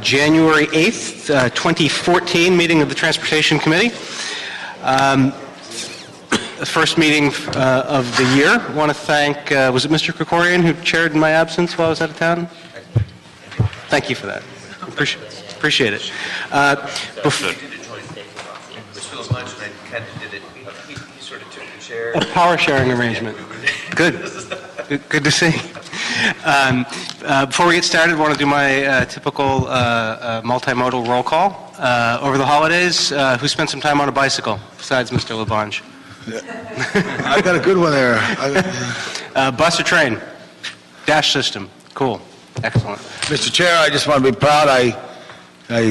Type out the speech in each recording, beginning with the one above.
January 8th, 2014 meeting of the Transportation Committee. The first meeting of the year. I want to thank, was it Mr. Krikorian who chaired in my absence while I was out of town? Thank you for that. Appreciate it. A power sharing arrangement. Good to see. Before we get started, I want to do my typical multimodal roll call. Over the holidays, who spent some time on a bicycle besides Mr. Labange? I got a good one there. Bus or train? Dash system. Cool. Excellent. Mr. Chair, I just want to be proud.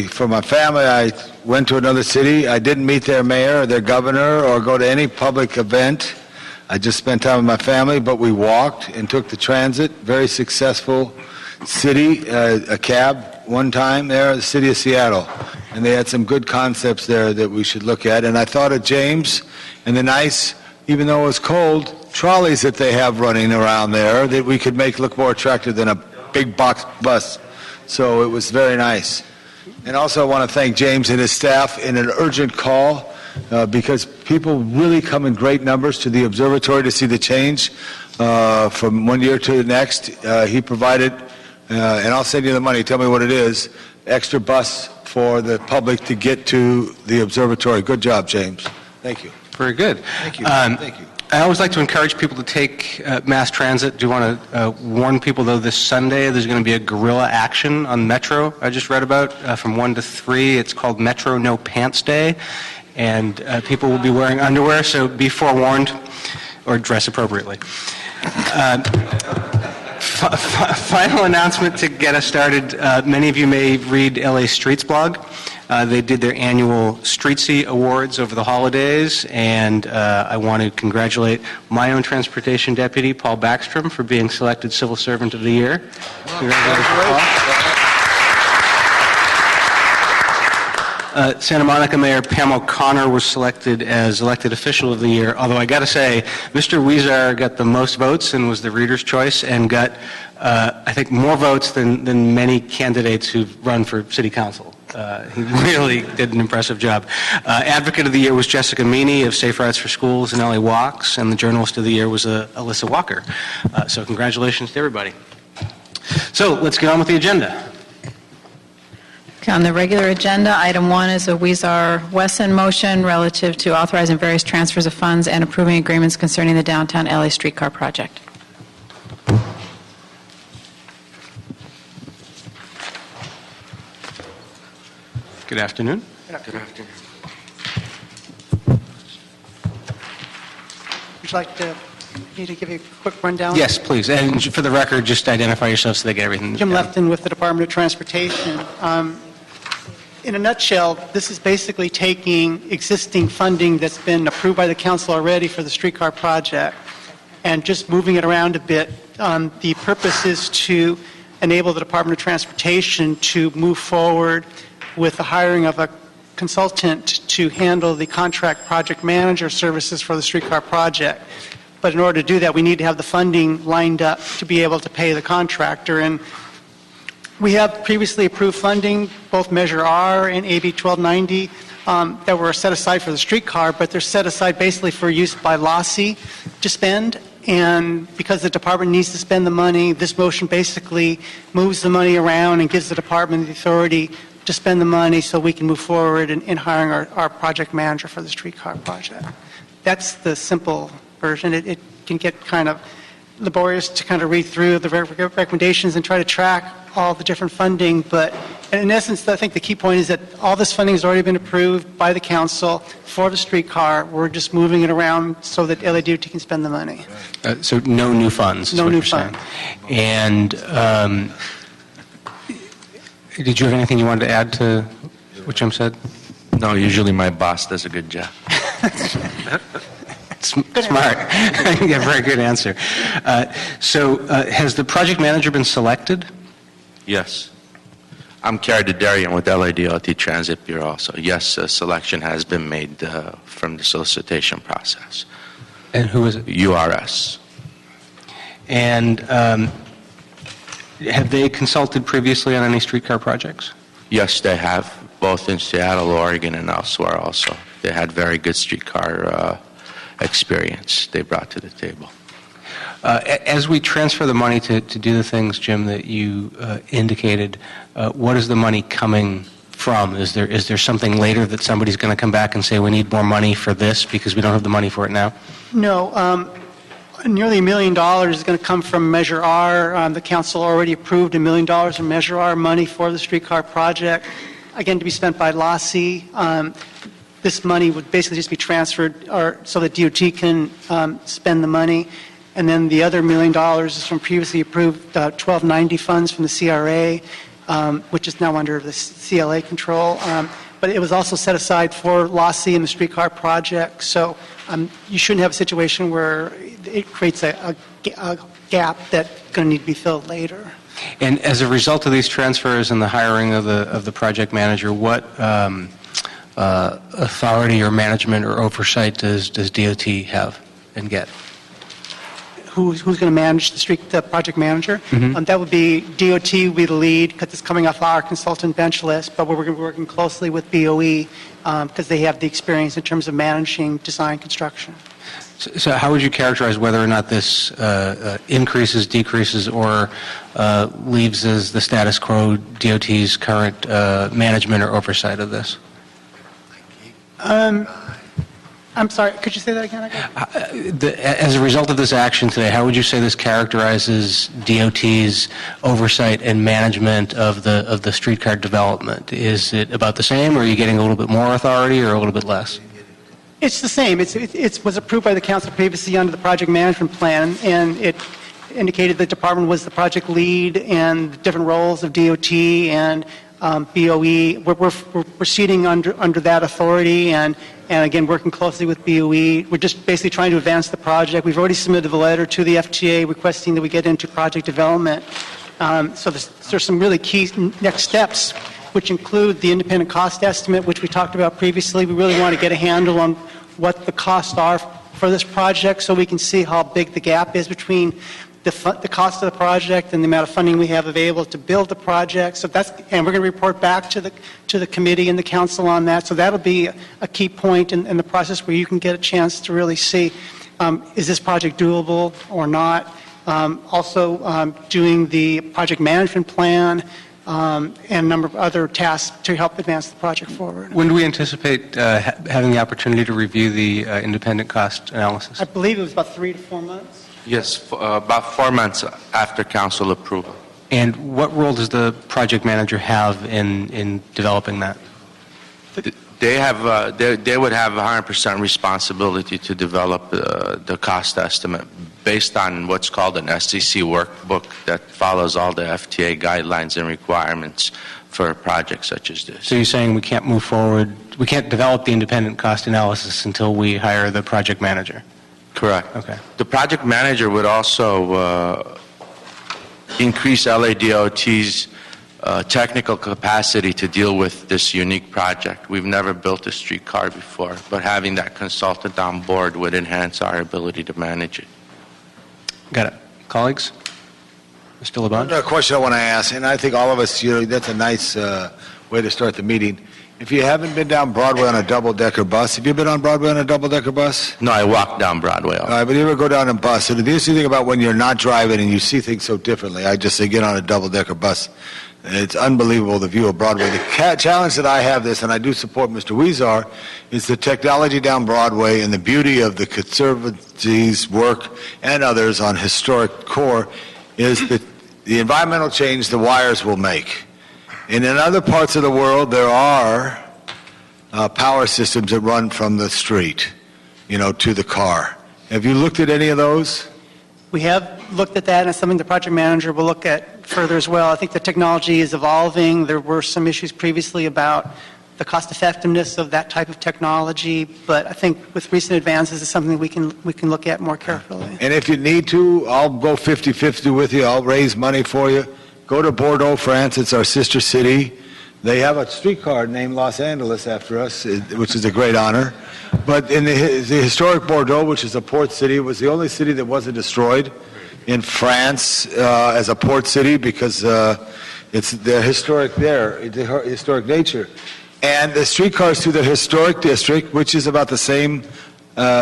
For my family, I went to another city. I didn't meet their mayor or their governor or go to any public event. I just spent time with my family, but we walked and took the transit. Very successful city, a cab one time there, the city of Seattle. And they had some good concepts there that we should look at. And I thought of James and the nice, even though it was cold, trolleys that they have running around there that we could make look more attractive than a big box bus. So it was very nice. And also I want to thank James and his staff in an urgent call because people really come in great numbers to the observatory to see the change from one year to the next. He provided, and I'll send you the money, tell me what it is, extra bus for the public to get to the observatory. Good job, James. Thank you. Very good. Thank you. Thank you. I always like to encourage people to take mass transit. Do you want to warn people, though, this Sunday there's going to be a guerrilla action on Metro I just read about from 1 to 3. It's called Metro No Pants Day, and people will be wearing underwear, so be forewarned or dress appropriately. Final announcement to get us started. Many of you may read LA Streets blog. They did their annual Streetsy Awards over the holidays, and I want to congratulate my own transportation deputy, Paul Backstrom, for being selected Civil Servant of the Year. Congratulations, Paul. Santa Monica Mayor Pam O'Connor was selected as Elected Official of the Year, although I got to say, Mr. Weezer got the most votes and was the reader's choice and got, I think, more votes than many candidates who've run for city council. He really did an impressive job. Advocate of the Year was Jessica Meany of Safe Routes for Schools and LA Walks, and the Journalist of the Year was Alyssa Walker. So congratulations to everybody. So let's get on with the agenda. Okay, on the regular agenda, item 1 is a Weezer-Wesson motion relative to authorizing various transfers of funds and approving agreements concerning the downtown LA streetcar project. Good afternoon. Good afternoon. Would you like me to give you a quick rundown? Yes, please. And for the record, just identify yourself so they get everything. Jim Lefton with the Department of Transportation. In a nutshell, this is basically taking existing funding that's been approved by the council already for the streetcar project and just moving it around a bit. The purpose is to enable the Department of Transportation to move forward with the hiring of a consultant to handle the contract project manager services for the streetcar project. But in order to do that, we need to have the funding lined up to be able to pay the contractor. And we have previously approved funding, both Measure R and AB 1290, that were set aside for the streetcar, but they're set aside basically for use by LACI to spend. And because the department needs to spend the money, this motion basically moves the money around and gives the department the authority to spend the money so we can move forward in hiring our project manager for the streetcar project. That's the simple version. It can get kind of laborious to kind of read through the recommendations and try to track all the different funding, but in essence, I think the key point is that all this funding has already been approved by the council for the streetcar. We're just moving it around so that LADOT can spend the money. So no new funds. No new funds. And did you have anything you wanted to add to what Jim said? No, usually my boss does a good job. Smart. Yeah, very good answer. So has the project manager been selected? Yes. I'm Kerry Dedarian with LADOT Transit Bureau. So yes, a selection has been made from the solicitation process. And who is it? URS. And have they consulted previously on any streetcar projects? Yes, they have, both in Seattle, Oregon, and elsewhere also. They had very good streetcar experience they brought to the table. As we transfer the money to do the things, Jim, that you indicated, what is the money coming from? Is there something later that somebody's going to come back and say we need more money for this because we don't have the money for it now? No, nearly $1 million is going to come from Measure R. The council already approved $1 million in Measure R money for the streetcar project, again to be spent by LASI. This money would basically just be transferred so that DOT can spend the money. And then the other $1 million is from previously approved 1290 funds from the CRA, which is now under the CLA control. But it was also set aside for LASI and the streetcar project. So you shouldn't have a situation where it creates a gap that's going to need to be filled later. And as a result of these transfers and the hiring of the project manager, what authority or management or oversight does DOT have and get? Who's going to manage the project manager? That would be DOT would be the lead because it's coming off our consultant bench list, but we're going to be working closely with BOE because they have the experience in terms of managing design construction. So how would you characterize whether or not this increases, decreases, or leaves as the status quo DOT's current management or oversight of this? I'm sorry, could you say that again? As a result of this action today, how would you say this characterizes DOT's oversight and management of the streetcar development? Is it about the same, or are you getting a little bit more authority or a little bit less? It's the same. It was approved by the council previously under the project management plan, and it indicated the department was the project lead and the different roles of DOT and BOE. We're proceeding under that authority and again working closely with BOE. We're just basically trying to advance the project. We've already submitted the letter to the FTA requesting that we get into project development. So there's some really key next steps, which include the independent cost estimate, which we talked about previously. We really want to get a handle on what the costs are for this project so we can see how big the gap is between the cost of the project and the amount of funding we have available to build the project. So and we're going to report back to the committee and the council on that. So that'll be a key point in the process where you can get a chance to really see is this project doable or not. Also doing the project management plan and a number of other tasks to help advance the project forward. When do we anticipate having the opportunity to review the independent cost analysis? I believe it was about 3 to 4 months. Yes, about 4 months after council approval. And what role does the project manager have in developing that? They would have 100% responsibility to develop the cost estimate based on what's called an SCC workbook that follows all the FTA guidelines and requirements for a project such as this. So you're saying we can't move forward, we can't develop the independent cost analysis until we hire the project manager? Correct. Okay. The project manager would also increase LADOT's technical capacity to deal with this unique project. We've never built a streetcar before, but having that consultant on board would enhance our ability to manage it. Got it. Colleagues? Mr. LeBon? Another question I want to ask, and I think all of us, that's a nice way to start the meeting. If you haven't been down Broadway on a double-decker bus, have you been on Broadway on a double-decker bus? No, I walked down Broadway. All right, but you ever go down a bus? And the interesting thing about when you're not driving and you see things so differently, I just say get on a double-decker bus. It's unbelievable, the view of Broadway. The challenge that I have this, and I do support Mr. Huizar, is the technology down Broadway and the beauty of the Conservancy's work and others on historic core is that the environmental change the wires will make. And in other parts of the world, there are power systems that run from the street, to the car. Have you looked at any of those? We have looked at that, and it's something the project manager will look at further as well. I think the technology is evolving. There were some issues previously about the cost effectiveness of that type of technology, but I think with recent advances, it's something we can look at more carefully. And if you need to, I'll go 50-50 with you. I'll raise money for you. Go to Bordeaux, France. It's our sister city. They have a streetcar named Los Angeles after us, which is a great honor. But in the historic Bordeaux, which is a port city, it was the only city that wasn't destroyed in France as a port city because It's the historic historic nature. And the streetcars through the historic district, which is about the same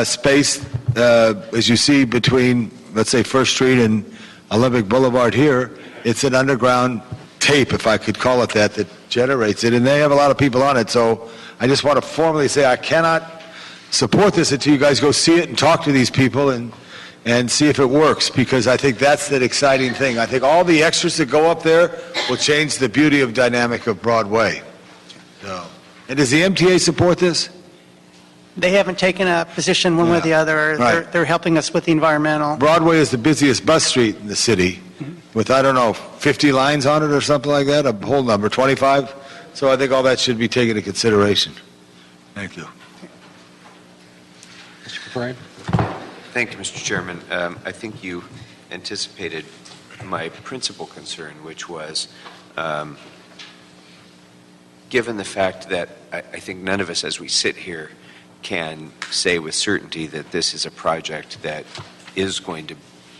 space as you see between, let's say, First Street and Olympic Boulevard here, it's an underground tape, if I could call it that generates it, and they have a lot of people on it. So I just want to formally say I cannot support this until you guys go see it and talk to these people and see if it works, because I think that's the exciting thing. I think all the extras that go up there will change the beauty of dynamic of Broadway. So, and does the MTA support this? They haven't taken a position one way or the other. Right. They're helping us with the environmental. Broadway is the busiest bus street in the city with, I don't know, 50 lines on it or something like that, a whole number, 25. So I think all that should be taken into consideration. Thank you. Mr. Caprari? Thank you, Mr. Chairman. I think you anticipated my principal concern, which was given the fact that I think none of us as we sit here can say with certainty that this is a project that is going to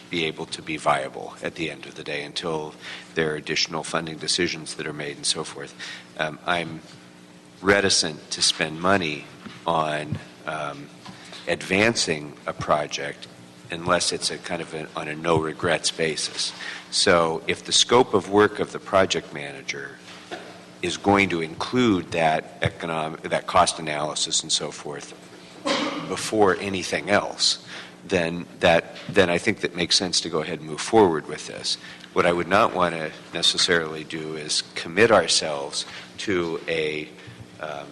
be able to be viable at the end of the day until there are additional funding decisions that are made and so forth. I'm reticent to spend money on advancing a project unless it's a kind of on a no regrets basis. So if the scope of work of the project manager is going to include that cost analysis and so forth before anything else, then I think that makes sense to go ahead and move forward with this. What I would not want to necessarily do is commit ourselves to a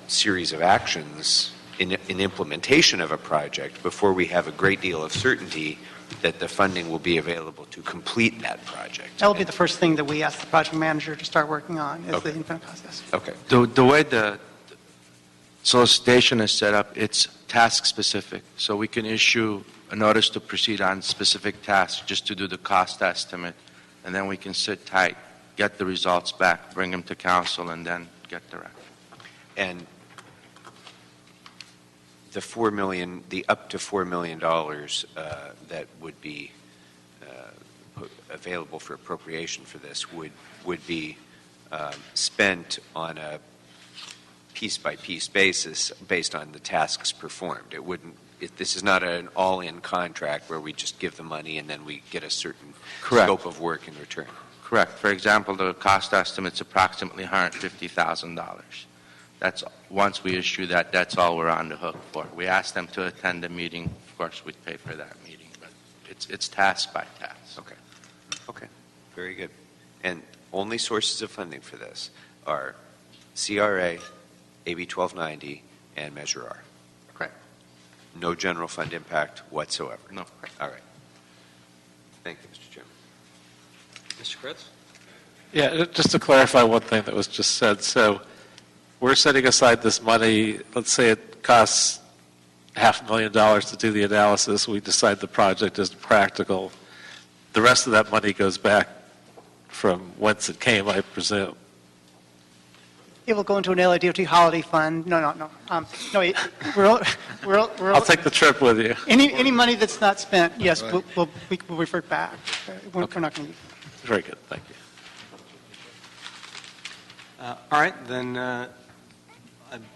series of actions in implementation of a project before we have a great deal of certainty that the funding will be available to complete that project. That will be the first thing that we ask the project manager to start working on, is Okay. the infinite process. Okay. The way the solicitation is set up, it's task-specific. So we can issue a notice to proceed on specific tasks just to do the cost estimate, and then we can sit tight, get the results back, bring them to council, and then get the rest. And the up to $4 million that would be available for appropriation for this would be spent on a piece-by-piece basis based on the tasks performed. This is not an all-in contract where we just give the money and then we get a certain Correct. scope of work in return. Correct. For example, the cost estimate's approximately $150,000. That's once we issue that, that's all we're on the hook for. We ask them to attend the meeting. Of course, we'd pay for that meeting, but it's task by task. Okay. Okay. Very good. And only sources of funding for this are CRA, AB 1290, and Measure R. Correct. No general fund impact whatsoever. No. All right. Thank you, Mr. Chairman. Mr. Kretz? Yeah, just to clarify one thing that was just said. So we're setting aside this money. Let's say it costs $500,000 to do the analysis. We decide the project is practical. The rest of that money goes back from whence it came, I presume. It will go into an LADOT holiday fund. No. I'll take the trip with you. Any money that's not spent, yes, we'll revert back. We're not going to. Very good, thank you. All right, then I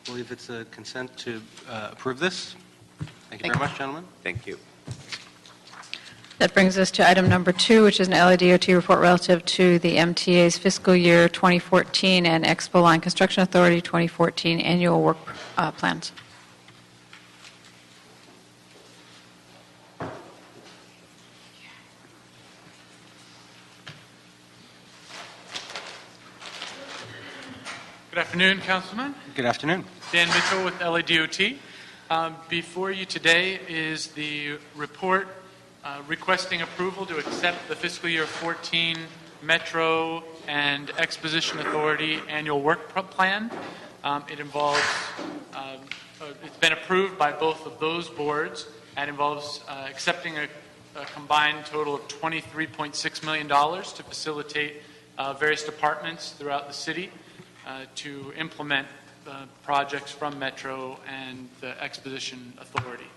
believe it's a consent to approve this. Thank you very much, gentlemen. Thank you. That brings us to item number 2, which is an LADOT report relative to the MTA's fiscal year 2014 and Expo Line Construction Authority 2014 annual work plans. Good afternoon, Councilman. Good afternoon. Dan Mitchell with LADOT. Before you today is the report requesting approval to accept the fiscal year 14 Metro and Exposition Authority annual work plan. It involves, it's been approved by both of those boards and involves accepting a combined total of $23.6 million to facilitate various departments throughout the city to implement projects from Metro and the Exposition Authority.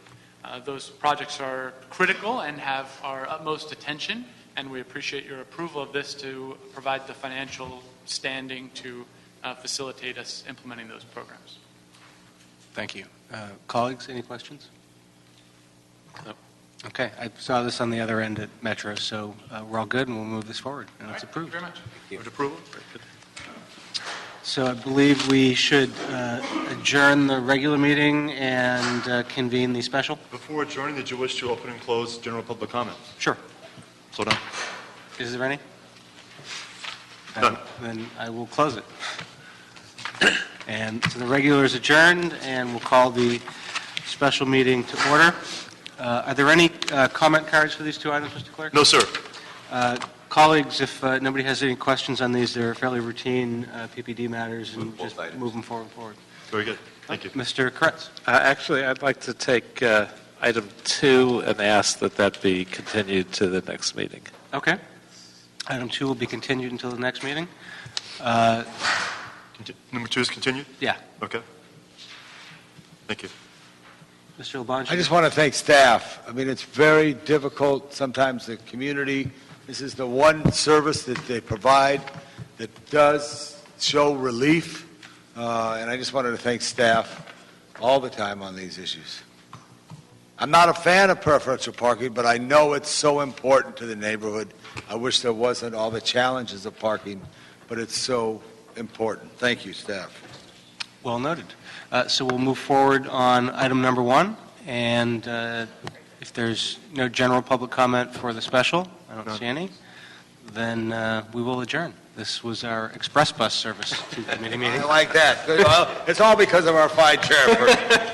Those projects are critical and have our utmost attention, and we appreciate your approval of this to provide the financial standing to facilitate us implementing those programs. Thank you. Colleagues, any questions? No. Okay, I saw this on the other end at Metro, so we're all good, and we'll move this forward, and it's All right, approved. Thank you very much. Move to approval? So I believe we should adjourn the regular meeting and convene the special? Before adjourning, did you wish to open and close general public comment? Sure. Slow down. Is there any? None. Then I will close it. And so the regular is adjourned, and we'll call the special meeting to order. Are there any comment cards for these two items, Mr. Clerk? No, sir. Colleagues, if nobody has any questions on these, they're fairly routine PPD matters, and Move both just items. move them forward. Very good. Thank you. Mr. Kretz? Actually, I'd like to take item 2 and ask that that be continued to the next meeting. Okay. Item 2 will be continued until the next meeting. Number 2 is continued? Yeah. Okay. Thank you. Mr. Labange? I just want to thank staff. I mean, it's very difficult, sometimes the community, this is the one service that they provide that does show relief, and I just wanted to thank staff all the time on these issues. I'm not a fan of preferential parking, but I know it's so important to the neighborhood. I wish there wasn't all the challenges of parking, but it's so important. Thank you, staff. Well noted. So we'll move forward on item number 1, and if there's no general public comment for the special, I don't see any, then we will adjourn. This was our express bus service to the committee meeting. I like that. Well, it's all because of our fine chairperson.